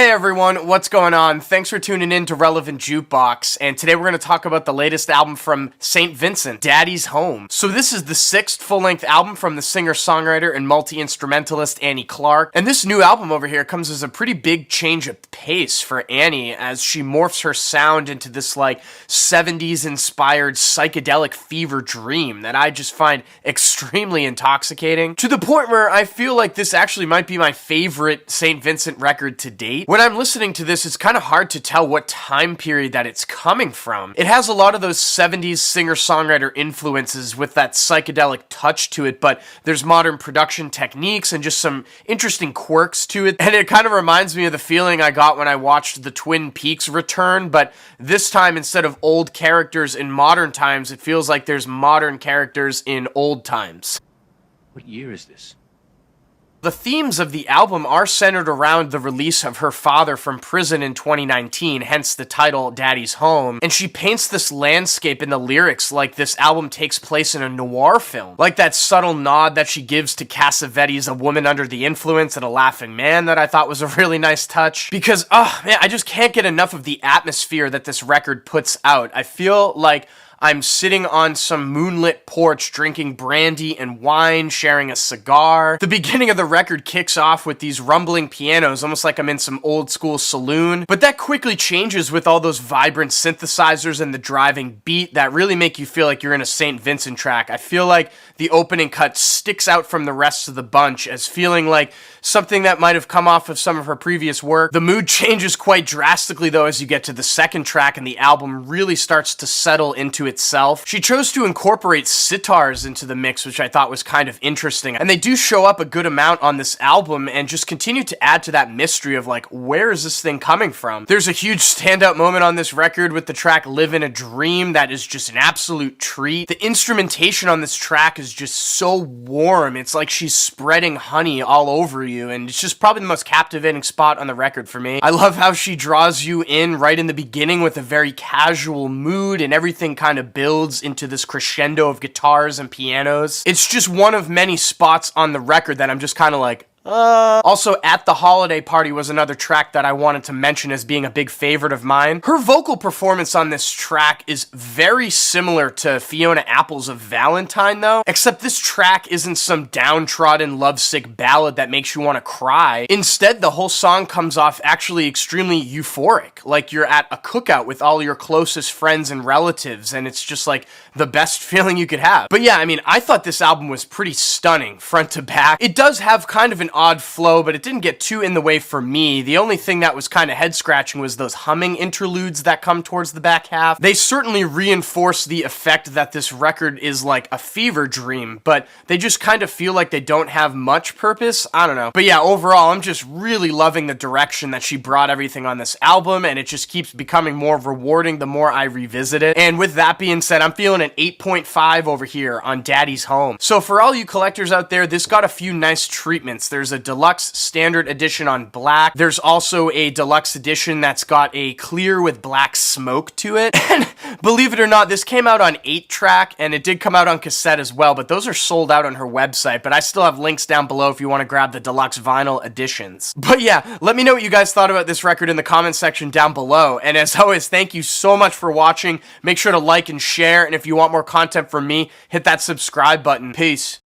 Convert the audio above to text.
Hey everyone, what's going on? Thanks for tuning in to Relevant Jukebox, and today we're going to talk about the latest album from St. Vincent, Daddy's Home. So this is the 6th full-length album from the singer-songwriter and multi-instrumentalist Annie Clark, and this new album over here comes as a pretty big change of pace for Annie as she morphs her sound into this 70s-inspired psychedelic fever dream that I just find extremely intoxicating, to the point where I feel like this actually might be my favorite St. Vincent record to date. When I'm listening to this, it's kind of hard to tell what time period that it's coming from. It has a lot of those 70s singer-songwriter influences with that psychedelic touch to it, but there's modern production techniques and just some interesting quirks to it, and it kind of reminds me of the feeling I got when I watched the Twin Peaks return, but this time instead of old characters in modern times, it feels like there's modern characters in old times. What year is this? The themes of the album are centered around the release of her father from prison in 2019, hence the title Daddy's Home, and she paints this landscape in the lyrics like this album takes place in a noir film, like that subtle nod that she gives to Cassavetes' A Woman Under the Influence and A Laughing Man that I thought was a really nice touch, because, oh man, I just can't get enough of the atmosphere that this record puts out. I feel like I'm sitting on some moonlit porch drinking brandy and wine, sharing a cigar. The beginning of the record kicks off with these rumbling pianos, almost like I'm in some old school saloon, but that quickly changes with all those vibrant synthesizers and the driving beat that really make you feel like you're in a St. Vincent track. I feel like the opening cut sticks out from the rest of the bunch as feeling like something that might have come off of some of her previous work. The mood changes quite drastically though as you get to the second track and the album really starts to settle into itself. She chose to incorporate sitars into the mix, which I thought was kind of interesting, and they do show up a good amount on this album and just continue to add to that mystery of like, where is this thing coming from? There's a huge standout moment on this record with the track Live in a Dream that is just an absolute treat. The instrumentation on this track is just so warm. It's like she's spreading honey all over you, and it's just probably the most captivating spot on the record for me. I love how she draws you in right in the beginning with a very casual mood, and everything kind of builds into this crescendo of guitars and pianos. It's just one of many spots on the record that I'm just kind of like, Also, At the Holiday Party was another track that I wanted to mention as being a big favorite of mine. Her vocal performance on this track is very similar to Fiona Apple's of Valentine though, except this track isn't some downtrodden lovesick ballad that makes you want to cry. Instead, the whole song comes off actually extremely euphoric, like you're at a cookout with all your closest friends and relatives, and it's just like the best feeling you could have. But yeah, I mean, I thought this album was pretty stunning, front to back. It does have kind of an odd flow, but it didn't get too in the way for me. The only thing that was kind of head-scratching was those humming interludes that come towards the back half. They certainly reinforce the effect that this record is like a fever dream, but they just kind of feel like they don't have much purpose. I don't know. But yeah, overall, I'm just really loving the direction that she brought everything on this album, and it just keeps becoming more rewarding the more I revisit it. And with that being said, I'm feeling an 8.5 over here on Daddy's Home. So for all you collectors out there, this got a few nice treatments. There's a deluxe standard edition on black. There's also a deluxe edition that's got a clear with black smoke to it. And believe it or not, this came out on 8-track, and it did come out on cassette as well, but those are sold out on her website, but I still have links down below if you want to grab the deluxe vinyl editions. But yeah, let me know what you guys thought about this record in the comment section down below, and as always, thank you so much for watching. Make sure to like and share, and if you want more content from me, hit that subscribe button. Peace.